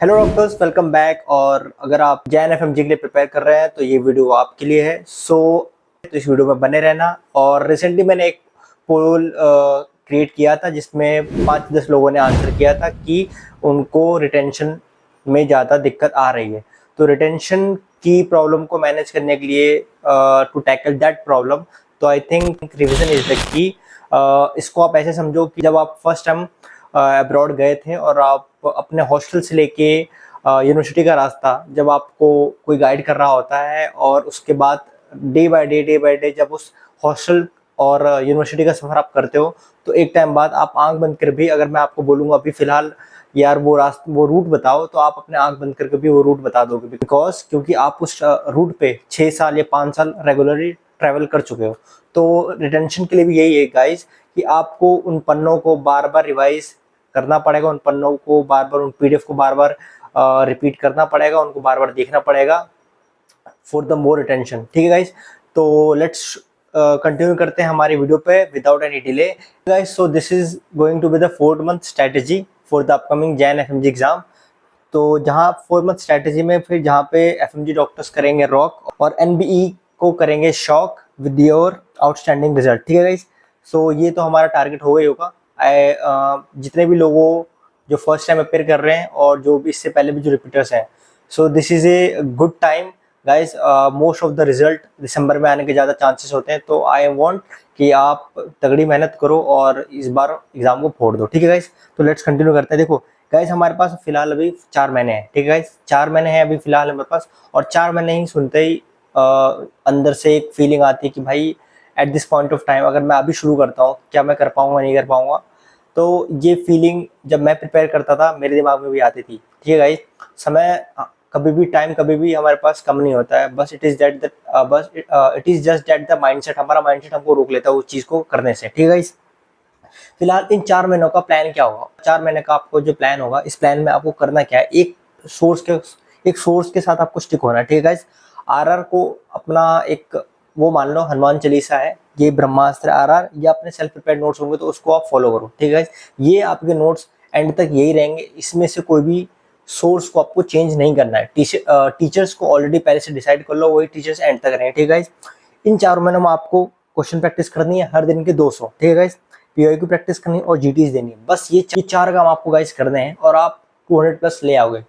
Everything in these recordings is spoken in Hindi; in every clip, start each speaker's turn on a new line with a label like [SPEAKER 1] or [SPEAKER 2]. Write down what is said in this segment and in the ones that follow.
[SPEAKER 1] Hello doctors, welcome back. और अगर आप जैन एफएमजी के लिए प्रिपेयर कर रहे हैं तो ये वीडियो आपके लिए है। तो इस वीडियो में बने रहना। और रिसेंटली मैंने एक पोल क्रिएट किया था जिसमें 5-10 लोगों ने आंसर किया था कि उनको रिटेंशन में ज़्यादा दिक्कत आ रही है। तो रिटेंशन की प्रॉब्लम को मैनेज करने के लिए टू टैकल दैट प्रॉब्लम, तो I think revision is the key. इसको आप ऐसे समझो कि जब आप फर्स्ट टाइम अब्रॉड गए थे और आप अपने हॉस्टल से लेके यूनिवर्सिटी का रास्ता जब आपको कोई गाइड कर रहा होता है, और उसके बाद डे बाय डे जब उस हॉस्टल और यूनिवर्सिटी का सफ़र आप करते हो, तो एक टाइम बाद आप आंख बंद कर भी, अगर मैं आपको बोलूँगा अभी फ़िलहाल यार वो रूट बताओ, तो आप अपने आंख बंद करके भी वो रूट बता दोगे, बिकॉज क्योंकि आप उस रूट पे 6 साल या 5 साल रेगुलरली ट्रैवल कर चुके हो। तो रिटेंशन के लिए भी यही है गाइस कि आपको उन पन्नों को बार बार रिवाइज करना पड़ेगा, उन पन्नों को बार बार, उन पीडीएफ को बार बार रिपीट करना पड़ेगा, उनको बार बार देखना पड़ेगा फॉर द मोर अटेंशन। ठीक है गाइस, तो लेट्स कंटिन्यू करते हैं हमारी वीडियो पे without any delay guys. So this is going to be the 4 month strategy for the upcoming Jan FMG exam. तो जहाँ 4 मंथ स्ट्रेटेजी में फिर जहाँ पे एफएमजी डॉक्टर्स करेंगे रॉक और एनबीई को करेंगे shock with your outstanding result. ठीक है गाइस, सो ये तो हमारा टारगेट हो गई होगा। जितने भी लोगों जो फर्स्ट टाइम अपेयर कर रहे हैं और जो भी इससे पहले भी जो रिपीटर्स हैं, so this is a good time guys. Most of the result दिसंबर में आने के ज़्यादा चांसेस होते हैं, तो आई वांट कि आप तगड़ी मेहनत करो और इस बार एग्जाम को फोड़ दो। ठीक है गाइस, तो लेट्स कंटिन्यू करते हैं। देखो गाइस, हमारे पास फिलहाल अभी 4 महीने हैं। ठीक है गाइस, 4 महीने हैं अभी फिलहाल हमारे पास, और 4 महीने ही सुनते ही अंदर से एक फीलिंग आती है कि भाई eight this point of time अगर मैं अभी शुरू करता हूँ, क्या मैं कर पाऊंगा, नहीं कर पाऊंगा। तो ये फीलिंग जब मैं प्रिपेयर करता था मेरे दिमाग में भी आती थी। ठीक है गाइस, समय कभी भी, टाइम कभी भी हमारे पास कम नहीं होता है। बस it is just that the mindset, हमारा माइंडसेट हमको रोक लेता है उस चीज़ को करने से। ठीक है गाइस, फिलहाल इन 4 महीनों का प्लान क्या होगा? 4 महीने का आपको जो प्लान होगा, इस प्लान में आपको करना क्या है, एक सोर्स के साथ आपको स्टिक होना है। ठीक है गाइस, आरआर को अपना एक वो मान लो हनुमान चालीसा है, ये ब्रह्मास्त्र आरआर, या अपने सेल्फ प्रिपेयर्ड नोट्स होंगे तो उसको आप फॉलो करो। ठीक है गाइस, ये आपके नोट्स एंड तक यही रहेंगे, इसमें से कोई भी सोर्स को आपको चेंज नहीं करना है। टीचर्स को ऑलरेडी पहले से डिसाइड कर लो, वही टीचर्स एंड तक रहेंगे। ठीक है गाइस, इन 4 महीनों में आपको क्वेश्चन प्रैक्टिस करनी है हर दिन के 200। ठीक है गाइस, पीओई की प्रैक्टिस करनी है और जीटीज देनी है। बस ये 4 काम आपको गाइस करने हैं और आप 200+ ले आओगे,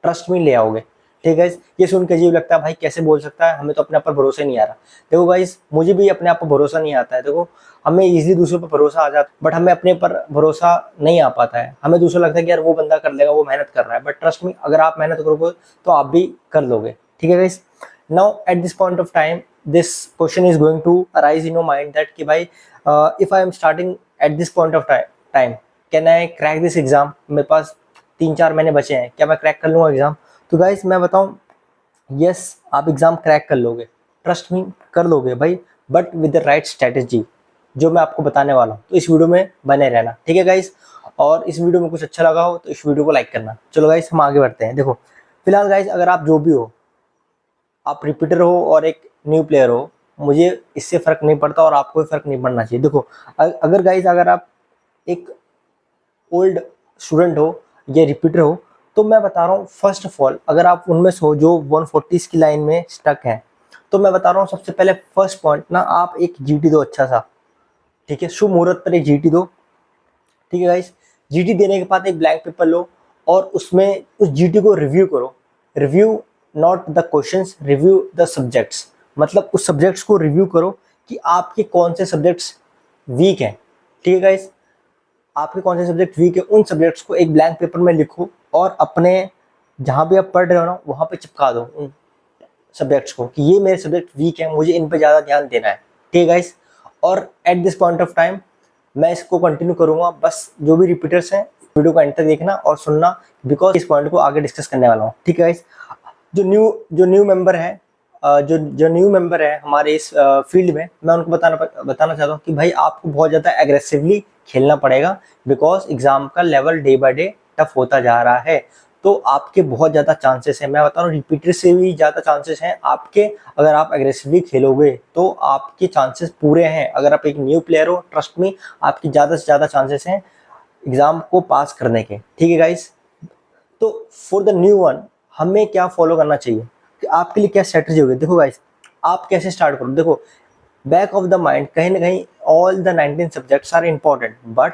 [SPEAKER 1] ट्रस्ट में ले आओगे। ठीक है, ये सुन के अजीब लगता है, भाई कैसे बोल सकता है, हमें तो अपने ऊपर भरोसा ही नहीं आ रहा। देखो गाइस, मुझे भी अपने आप पर भरोसा नहीं आता है। देखो, हमें इजीली दूसरों पर भरोसा आ जाता है, बट हमें अपने पर भरोसा नहीं आ पाता है। हमें दूसरा लगता है कि यार वो बंदा कर लेगा, वो मेहनत कर रहा है, बट ट्रस्ट में अगर आप मेहनत करोगे तो आप भी कर लोगे। ठीक है guys, now at this point of time this question is going to arise in your mind that कि भाई if I am starting at this point of time, can I crack this exam? मेरे पास 3-4 महीने बचे हैं, क्या मैं क्रैक कर लूँगा एग्जाम? तो गाइस मैं बताऊं, यस आप एग्जाम क्रैक कर लोगे, ट्रस्ट मी कर लोगे भाई, but with the right strategy जो मैं आपको बताने वाला हूँ। तो इस वीडियो में बने रहना। ठीक है गाइस, और इस वीडियो में कुछ अच्छा लगा हो तो इस वीडियो को लाइक करना। चलो गाइस, हम आगे बढ़ते हैं। देखो फिलहाल गाइस, अगर आप जो भी हो, आप रिपीटर हो और एक न्यू प्लेयर हो, मुझे इससे फ़र्क नहीं पड़ता और आपको भी फ़र्क नहीं पड़ना चाहिए। देखो अगर गाइस, अगर आप एक ओल्ड स्टूडेंट हो या रिपीटर हो, तो मैं बता रहा हूँ फर्स्ट ऑफ ऑल, अगर आप उनमें से हो जो 140 की लाइन में स्टक हैं, तो मैं बता रहा हूँ सबसे पहले फर्स्ट पॉइंट ना, आप एक जीटी दो अच्छा सा। ठीक है, शुभ मुहूर्त पर एक जीटी दो। ठीक है गाइस, जीटी देने के बाद एक ब्लैंक पेपर लो और उसमें उस जीटी को रिव्यू करो। Review not the questions, review the subjects, मतलब उस सब्जेक्ट्स को रिव्यू करो कि आपके कौन से सब्जेक्ट्स वीक हैं। ठीक है गाइस, आपके कौन से सब्जेक्ट वीक है, उन सब्जेक्ट्स को एक ब्लैंक पेपर में लिखो और अपने जहाँ भी आप पढ़ रहे हो ना, वहाँ पे चिपका दो उन सब्जेक्ट्स को कि ये मेरे सब्जेक्ट वीक हैं, मुझे इन पे ज़्यादा ध्यान देना है। ठीक है गाइस, और eight this point of time मैं इसको कंटिन्यू करूँगा। बस जो भी रिपीटर्स हैं, वीडियो को एंड तक देखना और सुनना, बिकॉज इस पॉइंट को आगे डिस्कस करने वाला हूँ। ठीक है गाइस, जो न्यू मेंबर है, जो न्यू मेंबर है हमारे इस फील्ड में, मैं उनको बताना चाहता हूँ कि भाई आपको बहुत ज़्यादा एग्रेसिवली खेलना पड़ेगा, बिकॉज एग्जाम का level day by day tough होता जा रहा है। तो आपके बहुत ज़्यादा चांसेस हैं, मैं बता रहा हूँ रिपीटर से भी ज़्यादा चांसेस हैं आपके। अगर आप एग्रेसिवली खेलोगे तो आपके चांसेस पूरे हैं। अगर आप एक न्यू प्लेयर हो, ट्रस्ट मी, आपकी ज़्यादा से ज़्यादा चांसेस हैं एग्ज़ाम को पास करने के। ठीक है गाइस, तो फॉर द न्यू वन हमें क्या फॉलो करना चाहिए, कि आपके लिए क्या स्ट्रेटजी होगी। देखो गाइस, आप कैसे स्टार्ट करो। देखो, बैक ऑफ द माइंड कहीं ना कहीं all the 19 subjects are important, but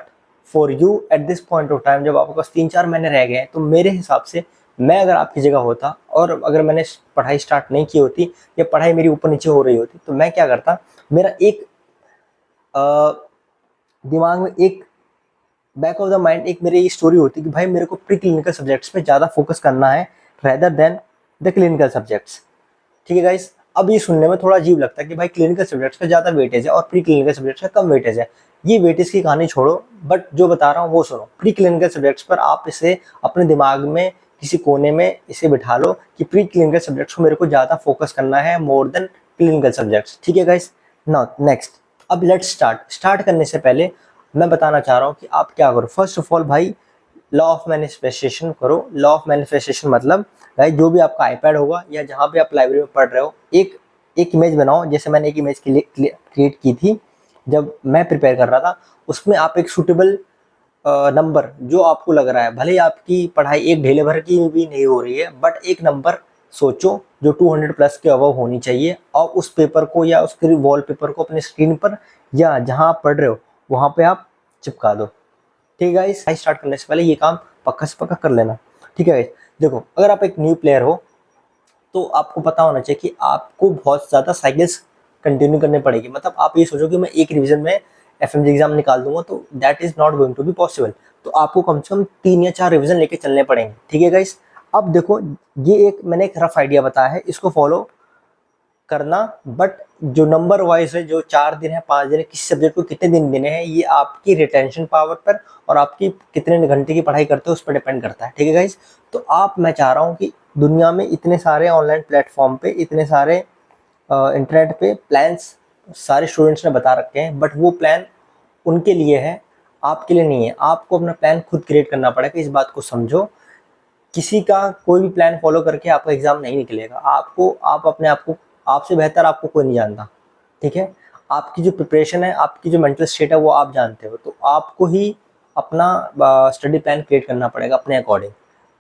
[SPEAKER 1] for you at this point of time जब आपके पास 3-4 महीने रह गए हैं, तो मेरे हिसाब से मैं अगर आपकी जगह होता और अगर मैंने पढ़ाई स्टार्ट नहीं की होती या पढ़ाई मेरी ऊपर नीचे हो रही होती, तो मैं क्या करता, मेरा एक दिमाग में एक बैक ऑफ द माइंड एक मेरी ये स्टोरी होती कि भाई मेरे को प्री क्लिनिकल सब्जेक्ट्स पे ज़्यादा फोकस करना है rather than the clinical subjects. ठीक है गाइस, अब ये सुनने में थोड़ा अजीब लगता है कि भाई क्लिनिकल सब्जेक्ट्स का ज़्यादा वेटेज है और प्री क्लिनिकल सब्जेक्ट्स का कम वेटेज है। ये वेटेज की कहानी छोड़ो, बट जो बता रहा हूँ वो सुनो। प्री क्लिनिकल सब्जेक्ट्स पर आप इसे अपने दिमाग में किसी कोने में इसे बिठा लो कि प्री क्लिनिकल सब्जेक्ट्स को मेरे को ज़्यादा फोकस करना है मोर देन क्लिनिकल सब्जेक्ट्स। ठीक है गाइस, नाउ नेक्स्ट, अब लेट्स स्टार्ट करने से पहले मैं बताना चाह रहा हूँ कि आप क्या करो। फर्स्ट ऑफ ऑल भाई, लॉ ऑफ मैनिफेस्टेशन करो। लॉ ऑफ मैनिफेस्टेशन मतलब भाई जो भी आपका आईपैड होगा या जहाँ पे आप लाइब्रेरी में पढ़ रहे हो, एक इमेज बनाओ। जैसे मैंने एक इमेज क्रिएट की थी जब मैं प्रिपेयर कर रहा था, उसमें आप एक सूटेबल नंबर जो आपको लग रहा है, भले ही आपकी पढ़ाई एक ढेले भर की भी नहीं हो रही है, बट एक नंबर सोचो जो 200 प्लस के अबव होनी चाहिए, और उस पेपर को या उसके वॉल पेपर को अपने स्क्रीन पर या जहाँ आप पढ़ रहे हो वहाँ पे आप चिपका दो। ठीक है गाइस, स्टार्ट करने से पहले ये काम पक्का से पक्का कर लेना। ठीक है गाइस, देखो अगर आप एक न्यू प्लेयर हो तो आपको पता होना चाहिए कि आपको बहुत ज़्यादा साइकिल्स कंटिन्यू करने पड़ेगी। मतलब आप ये सोचो कि मैं एक रिवीजन में एफएमजी एग्जाम निकाल दूंगा, तो that is not going to be possible. तो आपको कम से कम 3 या 4 रिवीजन लेके चलने पड़ेंगे। ठीक है गाइस, अब देखो ये एक मैंने एक रफ आइडिया बताया है, इसको फॉलो करना, बट जो नंबर वाइज है, जो 4 दिन है 5 दिन है, किसी सब्जेक्ट को कितने दिन देने हैं, ये आपकी रिटेंशन पावर पर और आपकी कितने घंटे की पढ़ाई करते हो उस पर डिपेंड करता है। ठीक है गाइस, तो मैं चाह रहा हूँ कि दुनिया में इतने सारे ऑनलाइन प्लेटफॉर्म पे, इतने सारे इंटरनेट पे प्लान्स सारे स्टूडेंट्स ने बता रखे हैं, बट वो प्लान उनके लिए है, आपके लिए नहीं है। आपको अपना प्लान खुद क्रिएट करना पड़ेगा। इस बात को समझो, किसी का कोई भी प्लान फॉलो करके आपका एग्जाम नहीं निकलेगा। आप अपने आप को, आपसे बेहतर आपको कोई नहीं जानता। ठीक है, आपकी जो प्रिपरेशन है, आपकी जो मेंटल स्टेट है, वो आप जानते हो। तो आपको ही अपना स्टडी प्लान क्रिएट करना पड़ेगा अपने अकॉर्डिंग।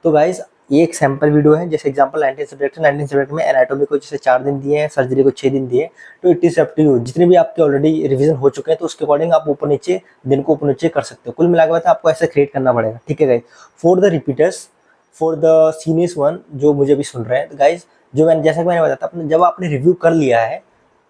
[SPEAKER 1] तो गाइज, ये एक सैम्पल वीडियो है। जैसे एग्जांपल 19 सब्जेक्ट है, 19 सब्जेक्ट में एनाटॉमी को जैसे 4 दिन दिए हैं, सर्जरी को 6 दिन दिए। तो it is up to you, जितने भी आपके ऑलरेडी रिवीजन हो चुके हैं तो उसके अकॉर्डिंग आप ऊपर नीचे दिन को ऊपर नीचे कर सकते हो। कुल मिला के आपको ऐसे क्रिएट करना पड़ेगा। ठीक है guys, for the repeaters, for the seniors one जो मुझे भी सुन रहे हैं, तो गाइज जो मैंने जैसा कि मैंने बताया था, जब आपने रिव्यू कर लिया है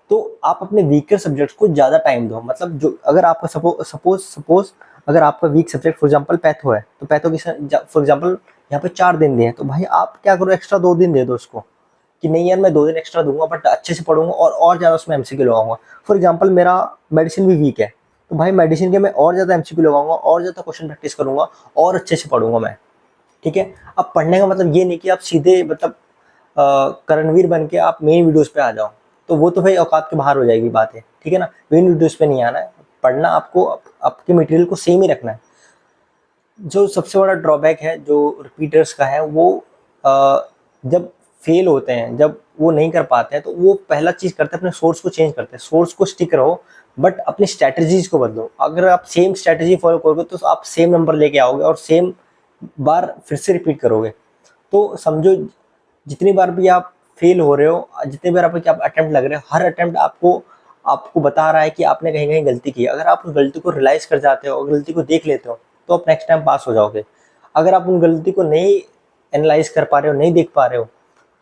[SPEAKER 1] तो आप अपने वीकर सब्जेक्ट्स को ज़्यादा टाइम दो। मतलब जो अगर आपका सपोज अगर आपका weak subject for example patho है, तो पैथो की फॉर एग्जांपल यहाँ पे 4 दिन दिए हैं, तो भाई आप क्या करो, एक्स्ट्रा 2 दिन दे दो उसको, कि नहीं यार मैं 2 दिन एक्स्ट्रा दूंगा बट अच्छे से पढ़ूंगा और ज़्यादा उसमें एमसीक्यू लगाऊंगा। फॉर एग्जाम्पल मेरा मेडिसिन भी वीक है, तो भाई मेडिसिन के मैं और ज़्यादा एमसीक्यू लगाऊंगा और ज़्यादा क्वेश्चन प्रैक्टिस करूंगा और अच्छे से पढ़ूंगा मैं। ठीक है, अब पढ़ने का मतलब ये नहीं कि आप सीधे मतलब करणवीर बन के आप मेन वीडियोस पे आ जाओ, तो वो तो भाई औकात के बाहर हो जाएगी बात है। ठीक है ना, मेन वीडियोस पे नहीं आना है, पढ़ना आपको आपके मटेरियल को सेम ही रखना है। जो सबसे बड़ा ड्रॉबैक है जो रिपीटर्स का है, वो जब फेल होते हैं, जब वो नहीं कर पाते हैं, तो वो पहला चीज़ करते हैं अपने सोर्स को चेंज करते हैं। सोर्स को स्टिक रहो बट अपनी स्ट्रैटेजीज को बदलो। अगर आप सेम स्ट्रैटेजी फॉलो करोगे तो आप सेम नंबर लेके आओगे और सेम बार फिर से रिपीट करोगे। तो समझो, जितनी बार भी आप फेल हो रहे हो, जितनी बार आपके आप अटेम्प्ट लग रहे हो, हर अटेम्प्ट आपको बता रहा है कि आपने कहीं कहीं गलती की। अगर आप उस गलती को रियलाइज कर जाते हो और गलती को देख लेते हो तो आप नेक्स्ट टाइम पास हो जाओगे। अगर आप उन गलती को नहीं एनालाइज कर पा रहे हो, नहीं देख पा रहे हो,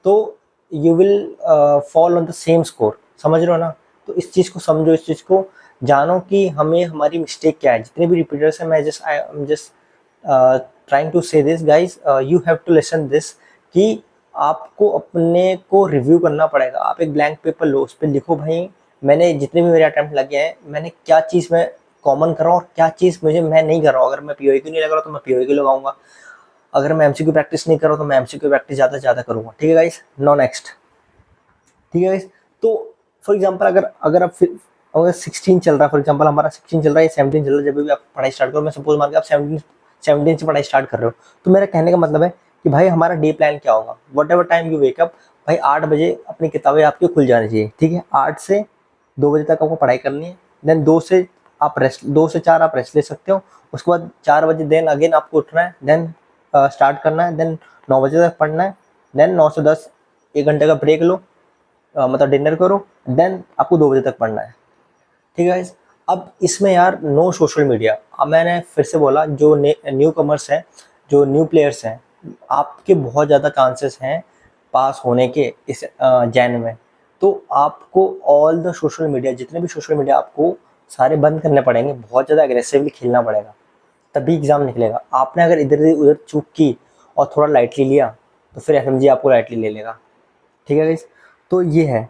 [SPEAKER 1] तो you will fall on the same score. समझ रहे हो ना? तो इस चीज़ को समझो, इस चीज़ को जानो कि हमें हमारी मिस्टेक क्या है। जितने भी रिपीटर्स हैं, मैं just trying to say this guys, you have to listen this, कि आपको अपने को रिव्यू करना पड़ेगा। आप एक ब्लैंक पेपर लो, उस पर लिखो भाई मैंने जितने भी मेरे अटेम्प्ट लगे हैं, मैंने क्या चीज़ में कॉमन कर रहा हूँ और क्या चीज़ मुझे मैं नहीं कर रहा हूँ। अगर मैं पीओक्यू नहीं लगा रहा तो मैं पीओक्यू लगाऊंगा, अगर मैं एमसीक्यू प्रैक्टिस नहीं कर रहा हूँ तो मैं एमसीक्यू प्रैक्टिस ज़्यादा से ज़्यादा करूँगा। ठीक है गाइस, नो नेक्स्ट। ठीक है गाइस, तो फॉर एग्जांपल अगर आप फिर अगर 16 चल रहा है, फॉर एग्जांपल हमारा 16 चल रहा है, 17 चल रहा है, जब भी आप पढ़ाई स्टार्ट करो, मैं सपोज मान के आप 17 से पढ़ाई स्टार्ट कर रहे हो, तो मेरा कहने का मतलब है कि भाई हमारा डे प्लान क्या होगा। What ever time you wake up, भाई 8 बजे अपनी किताबें आपकी खुल जानी चाहिए। ठीक है, 8 से 2 बजे तक आपको पढ़ाई करनी है। देन 2 से 4 आप रेस्ट ले सकते हो। उसके बाद 4 बजे देन अगेन आपको उठना है। देन स्टार्ट करना है, देन 9 बजे तक पढ़ना है, देन 9 से 10 1 घंटे का ब्रेक लो, मतलब डिनर करो, देन आपको 2 बजे तक पढ़ना है। ठीक है गाइस। अब इसमें यार नो सोशल मीडिया। अब मैंने फिर से बोला, जो न्यू कमर्स हैं, जो न्यू प्लेयर्स हैं, आपके बहुत ज़्यादा चांसेस हैं पास होने के इस जैन में। तो आपको ऑल द सोशल मीडिया, जितने भी सोशल मीडिया आपको सारे बंद करने पड़ेंगे, बहुत ज़्यादा एग्रेसिवली खेलना पड़ेगा, तभी एग्ज़ाम निकलेगा। आपने अगर इधर उधर चूक की और थोड़ा लाइटली लिया तो फिर एफएमजी आपको लाइटली ले लेगा। ठीक है गाइस, तो ये है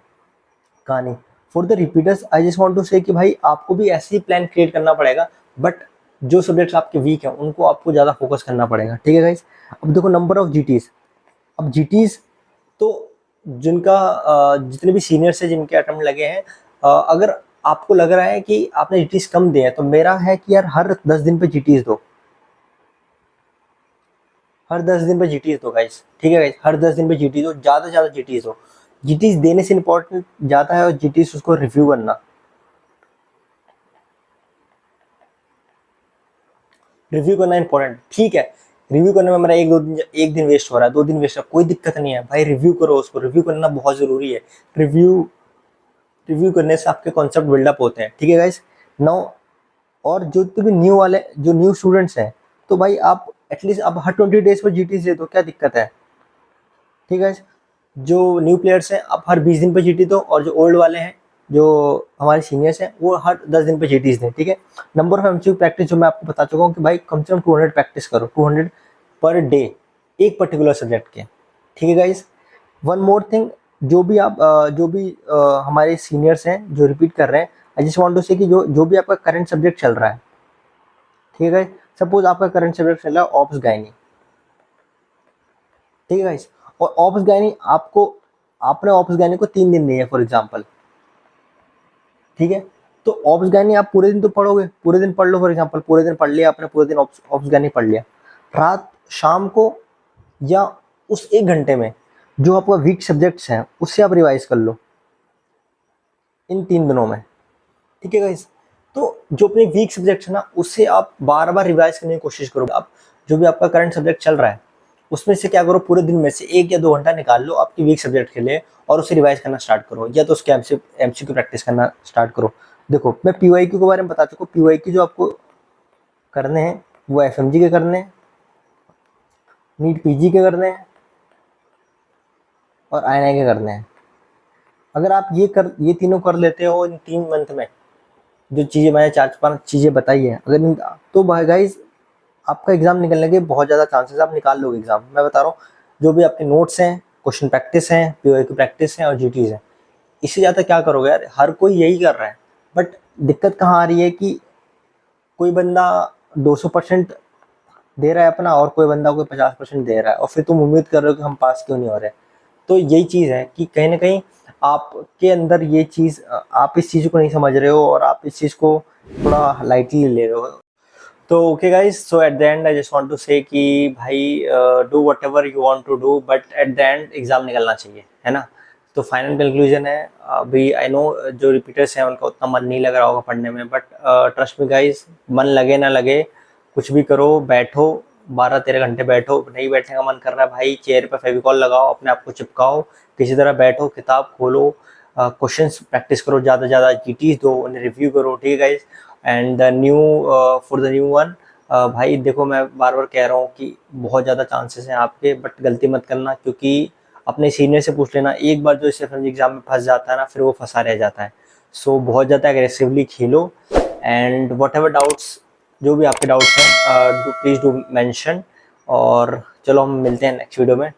[SPEAKER 1] कहानी। For the repeaters I just want to say कि भाई आपको भी ऐसे ही प्लान क्रिएट करना पड़ेगा, बट जो सब्जेक्ट्स आपके वीक हैं उनको आपको ज़्यादा फोकस करना पड़ेगा। ठीक है गाइस। अब देखो नंबर ऑफ जीटीज। अब जीटीज तो जिनका जितने भी सीनियर्स हैं जिनके अटेम्प्ट लगे हैं, अगर आपको लग रहा है कि आपने जीटीज कम दिए हैं, तो मेरा है कि यार हर 10 दिन पे जीटीज दो, हर 10 दिन पे जीटीज दो गाइस। ठीक है गाइस, हर 10 दिन पे जीटीज दो, ज़्यादा से ज़्यादा जीटीज दो। जीटीज देने से इम्पोर्टेंट ज़्यादा है और जीटीज उसको रिव्यू करना, रिव्यू करना इंपॉर्टेंट। ठीक है, रिव्यू करने में मेरा एक दिन वेस्ट हो रहा है, 2 दिन वेस्ट हो रहा है, कोई दिक्कत नहीं है भाई, रिव्यू करो उसको, रिव्यू करना बहुत ज़रूरी है। रिव्यू रिव्यू करने से आपके कॉन्सेप्ट बिल्डअप होते हैं। ठीक है गाइस। नाउ और जो भी न्यू वाले, जो न्यू स्टूडेंट्स हैं, तो भाई आप एटलीस्ट आप हर 20 डेज पर जीटीज दे दो, क्या दिक्कत है। ठीक है। जो न्यू प्लेयर्स हैं आप हर 20 दिन पे जीटी दो, और जो ओल्ड वाले हैं, जो हमारे सीनियर्स हैं, वो हर 10 दिन पे जीटीज दें। ठीक है। नंबर ऑफ एमसीक्यू प्रैक्टिस जो मैं आपको बता चुका हूँ कि भाई कम से कम 200 प्रैक्टिस करो, 200 पर डे एक पर्टिकुलर सब्जेक्ट के। ठीक है गाइज। वन मोर थिंग, जो भी आप हमारे सीनियर्स हैं जो रिपीट कर रहे हैं, आई जस्ट वांट टू से कि जो भी आपका करंट सब्जेक्ट चल रहा है, ठीक है गाइज, सपोज आपका करंट सब्जेक्ट चल रहा है ऑप्स गायनी। ठीक है गाइज। और ऑप्स गायनी आपने ऑप्स गायनी को 3 दिन दिए हैं फॉर एग्जाम्पल। ठीक है। तो ऑप्स गायनी आप पूरे दिन तो पढ़ोगे, पूरे दिन पढ़ लो फॉर एग्जाम्पल, पूरे दिन पढ़ लिया आपने, पूरे दिन ऑप्स गायनी पढ़ लिया। रात शाम को या उस 1 घंटे में जो आपका वीक सब्जेक्ट्स हैं उससे आप रिवाइज कर लो इन 3 दिनों में। ठीक है गाइस। तो जो अपने वीक सब्जेक्ट है ना, उससे आप बार बार रिवाइज करने की कोशिश करो। आप जो भी आपका करंट सब्जेक्ट चल रहा है उसमें से क्या करो, पूरे दिन में से 1 या 2 घंटा निकाल लो आपकी वीक सब्जेक्ट के लिए, और उसे रिवाइज करना स्टार्ट करो, या तो उसके एमसीक्यू प्रैक्टिस करना स्टार्ट करो। देखो मैं पीवाईक्यू के बारे में बता चुका हूँ। पीवाईक्यू जो आपको करने हैं वो एफएमजी के करने हैं, नीट पीजी के करने हैं, और आईएनआई के करने हैं। अगर आप ये तीनों कर लेते हो इन 3 मंथ में, जो चीज़ें मैंने 4-5 चीज़ें बताई है, अगर तो भाई गाइज आपका एग्ज़ाम निकलने के बहुत ज़्यादा चांसेस, आप निकाल लोगे एग्ज़ाम। मैं बता रहा हूँ, जो भी आपके नोट्स हैं, क्वेश्चन प्रैक्टिस हैं, पीओए की प्रैक्टिस हैं, और जीटीज़ हैं, इससे ज़्यादा क्या करोगे यार, हर कोई यही कर रहा है। बट दिक्कत कहाँ आ रही है कि कोई बंदा 200% दे रहा है अपना, और कोई बंदा कोई 50% दे रहा है, और फिर तुम उम्मीद कर रहे हो कि हम पास क्यों नहीं हो रहे। तो यही चीज़ है कि कहीं ना कहीं आपके अंदर ये चीज़, आप इस चीज़ को नहीं समझ रहे हो, और आप इस चीज़ को थोड़ा लाइटली ले रहे हो। तो okay guys, so at the end I just want to say कि भाई do whatever you want to do, but at the end exam निकलना चाहिए, है ना। तो फाइनल कंक्लूजन है, अभी आई नो जो रिपीटर्स हैं उनका उतना मन नहीं लग रहा होगा पढ़ने में, बट ट्रस्ट मी गाइस, मन लगे ना लगे कुछ भी करो, बैठो 12-13 घंटे बैठो। नहीं बैठने का मन कर रहा है भाई, चेयर पे फेविकॉल लगाओ, अपने आप को चिपकाओ, किसी तरह बैठो, किताब खोलो, क्वेश्चंस प्रैक्टिस करो, ज़्यादा से ज़्यादा जीटीज दो, उन्हें रिव्यू करो। ठीक है guys. And the new for the new one, भाई देखो मैं बार बार कह रहा हूँ कि बहुत ज़्यादा चांसेस हैं आपके, बट गलती मत करना, क्योंकि अपने सीनियर से पूछ लेना। एक बार जो इस एग्जाम में फंस जाता है ना, फिर वो फंसा रह जाता है। सो बहुत ज़्यादा aggressively Khelo, and what ever doubts, जो भी आपके डाउट्स हैं, प्लीज़ डू मेंशन। और चलो हम मिलते हैं नेक्स्ट वीडियो में।